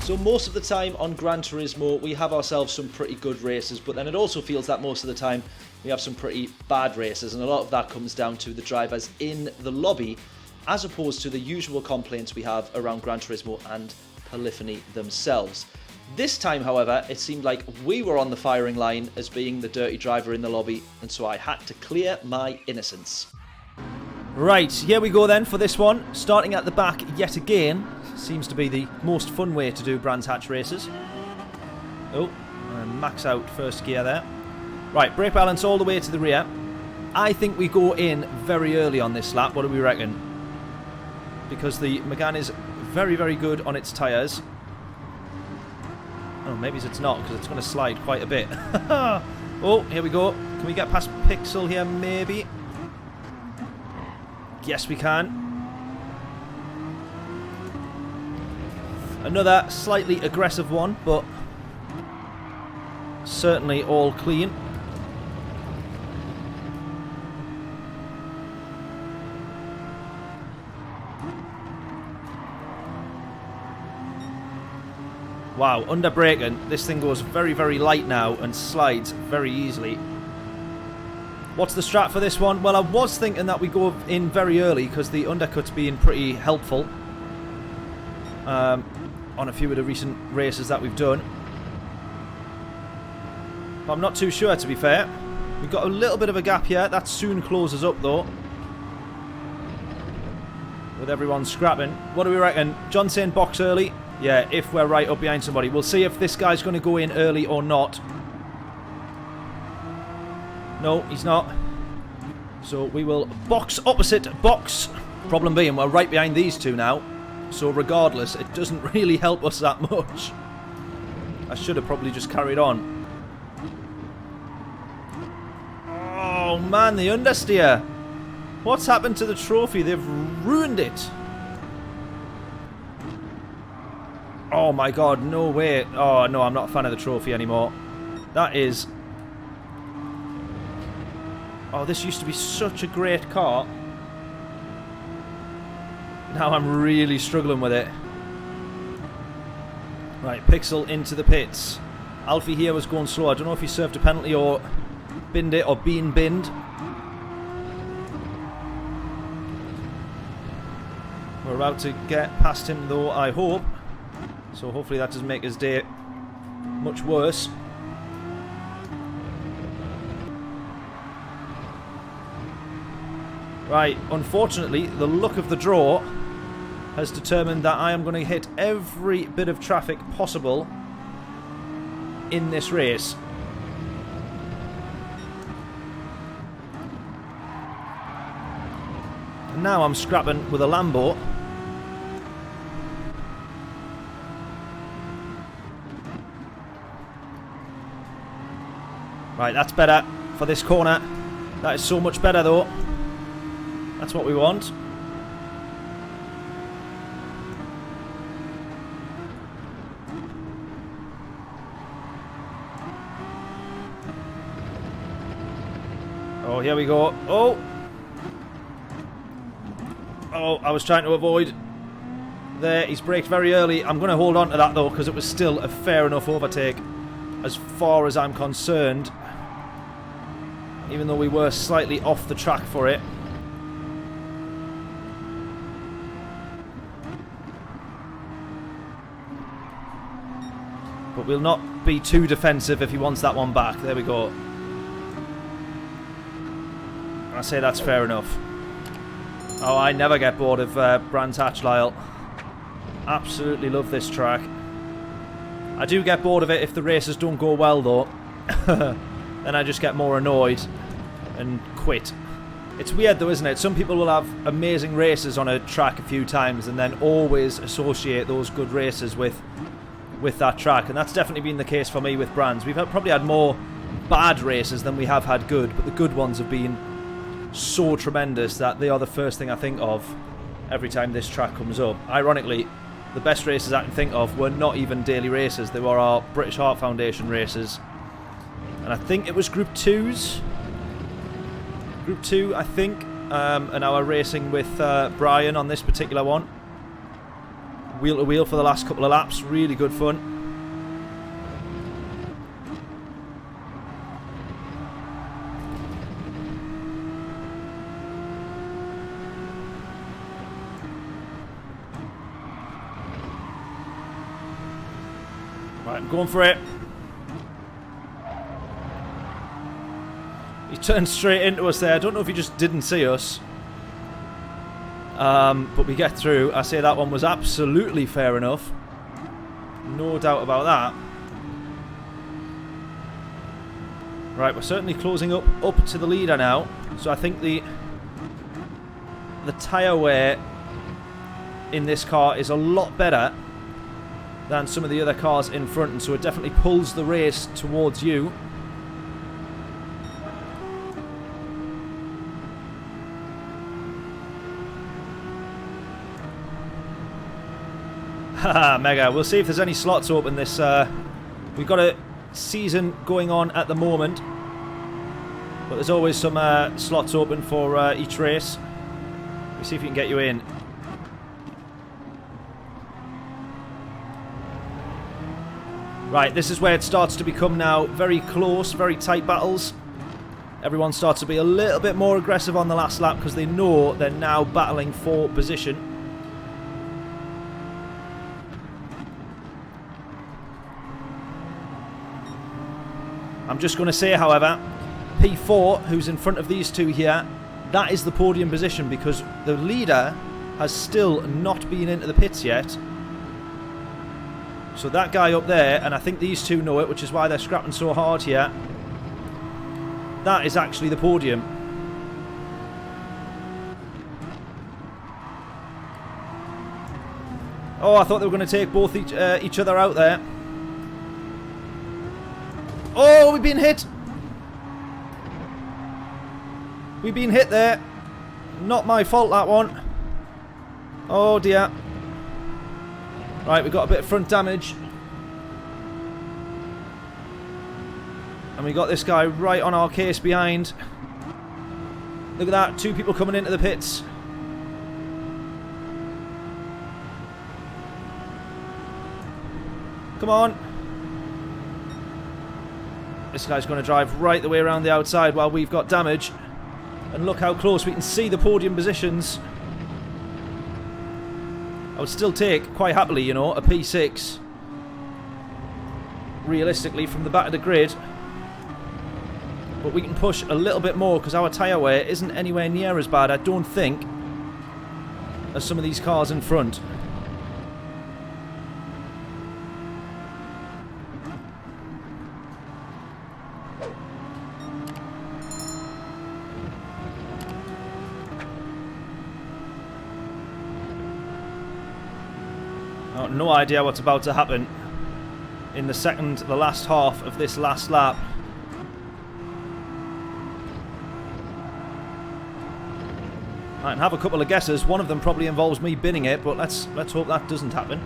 So most of the time on Gran Turismo we have ourselves some pretty good races, but then it also feels that most of the time we have some pretty bad races, and a lot of that comes down to the drivers in the lobby as opposed to the usual complaints we have around Gran Turismo and Polyphony themselves. This time, however, it seemed like we were on the firing line as being the dirty driver in the lobby, and so I had to clear my innocence. Right, here we go then for this one. Starting at the back yet again. Seems to be the most fun way to do Brands Hatch races. Oh, and max out first gear there. Right, brake balance all the way to the rear. I think we go in very early on this lap. What do we reckon? Because the Megane is very, very good on its tyres. Oh, maybe it's not, because it's going to slide quite a bit. Oh, here we go. Can we get past Pixel here, maybe? Yes, we can. Another slightly aggressive one, but certainly all clean. Wow, under braking, this thing goes very, very light now and slides very easily. What's the strat for this one? Well, I was thinking that we go in very early because the undercut's been pretty helpful on a few of the recent races that we've done. But I'm not too sure, to be fair. We've got a little bit of a gap here. That soon closes up, though, with everyone scrapping. What do we reckon? John saying box early. Yeah, if we're right up behind somebody. We'll see if this guy's going to go in early or not. No, he's not. So we will box opposite box. Problem being, we're right behind these two now. So regardless, it doesn't really help us that much. I should have probably just carried on. Oh man, the understeer. What's happened to the trophy? They've ruined it. Oh my god, no way. Oh no, I'm not a fan of the trophy anymore. That is... Oh, this used to be such a great car. Now I'm really struggling with it. Right, Pixel into the pits. Alfie here was going slow. I don't know if he served a penalty or binned it or been binned. We're about to get past him though, I hope. So hopefully that doesn't make his day much worse. Right, unfortunately, the luck of the draw has determined that I am going to hit every bit of traffic possible in this race. And now I'm scrapping with a Lambo. Right, that's better for this corner. That is so much better though. That's what we want. Oh, here we go. Oh! Oh, I was trying to avoid. There, he's braked very early. I'm going to hold on to that though, because it was still a fair enough overtake as far as I'm concerned. Even though we were slightly off the track for it. But we'll not be too defensive if he wants that one back. There we go. I say that's fair enough. Oh, I never get bored of Brands Hatch, Lyle. Absolutely love this track. I do get bored of it if the races don't go well though. Then I just get more annoyed and quit. It's weird though, isn't it? Some people will have amazing races on a track a few times and then always associate those good races with that track, and that's definitely been the case for me with Brands. We've probably had more bad races than we have had good, but the good ones have been so tremendous that they are the first thing I think of every time this track comes up. Ironically, the best races I can think of were not even daily races. They were our British Heart Foundation races. And I think it was Group 2's. Group 2, I think. And now we're racing with Brian on this particular one. wheel to wheel for the last couple of laps. Really good fun. Right, I'm going for it. He turned straight into us there. I don't know if he just didn't see us. But we get through. I say that one was absolutely fair enough. No doubt about that. Right, we're certainly closing up to the leader now. So I think the tyre wear in this car is a lot better than some of the other cars in front. And so it definitely pulls the race towards you. Haha, mega. We'll see if there's any slots open this. We've got a season going on at the moment, but there's always some slots open for each race. We'll see if we can get you in. Right, this is where it starts to become now very close, very tight battles. Everyone starts to be a little bit more aggressive on the last lap because they know they're now battling for position. I'm just going to say, however, P4, who's in front of these two here, that is the podium position because the leader has still not been into the pits yet. So that guy up there, and I think these two know it, which is why they're scrapping so hard here, that is actually the podium. Oh, I thought they were going to take both each other out there. Oh, we've been hit. We've been hit there. Not my fault, that one. Oh, dear. Right, we've got a bit of front damage. And we got this guy right on our case behind. Look at that. 2 people coming into the pits. Come on. This guy's going to drive right the way around the outside while we've got damage. And look how close we can see the podium positions. I would still take, quite happily, you know, a P6. Realistically, from the back of the grid. But we can push a little bit more because our tyre wear isn't anywhere near as bad, I don't think, as some of these cars in front. No idea what's about to happen in the last half of this last lap. I can have a couple of guesses. One of them probably involves me binning it, but let's hope that doesn't happen.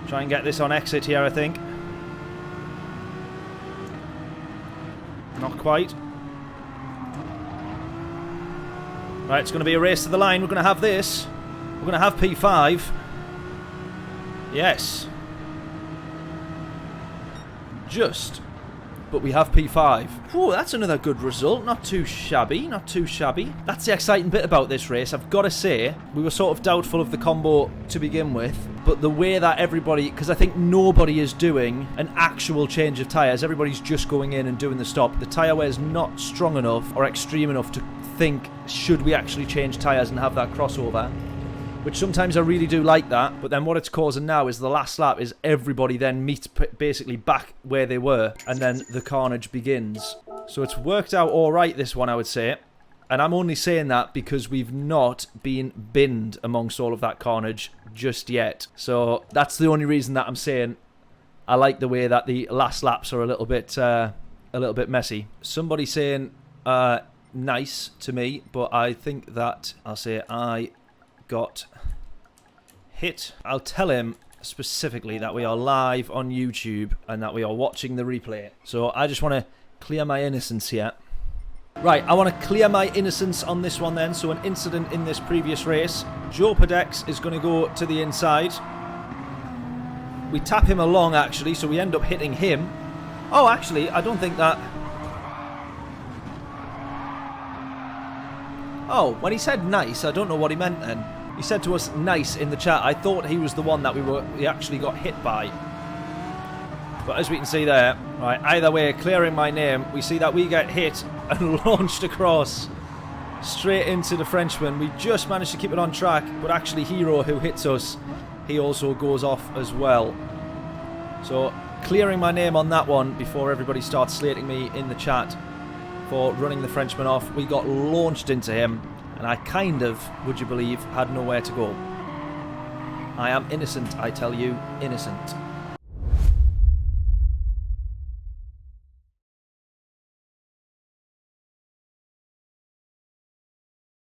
Try and get this on exit here, I think. Not quite. Right, it's going to be a race to the line. We're going to have this. We're going to have P5. Yes. Just. But we have P5. Oh, that's another good result. Not too shabby. Not too shabby. That's the exciting bit about this race. I've got to say, we were sort of doubtful of the combo to begin with. But the way that everybody... Because I think nobody is doing an actual change of tyres. Everybody's just going in and doing the stop. The tyre wear is not strong enough or extreme enough to think, should we actually change tyres and have that crossover? Which sometimes I really do like that. But then what it's causing now is the last lap is everybody then meets basically back where they were. And then the carnage begins. So it's worked out alright, this one, I would say. And I'm only saying that because we've not been binned amongst all of that carnage just yet. So that's the only reason that I'm saying I like the way that the last laps are a little bit messy. Somebody saying nice to me, but I think that I'll say I got hit, I'll tell him specifically that we are live on YouTube and that we are watching the replay. So I just want to clear my innocence here. Right, I want to clear my innocence on this one then. So an incident in this previous race. Joe Pedex is going to go to the inside. We tap him along actually, so we end up hitting him. Oh, actually, I don't think that... Oh, when he said nice, I don't know what he meant then. He said to us nice in the chat. I thought he was the one that we actually got hit by. But as we can see there, right, either way, clearing my name, we see that we get hit and launched across straight into the Frenchman. We just managed to keep it on track, but actually Hero, who hits us, he also goes off as well. So clearing my name on that one before everybody starts slating me in the chat for running the Frenchman off. We got launched into him, and I kind of, would you believe, had nowhere to go. I am innocent, I tell you, innocent.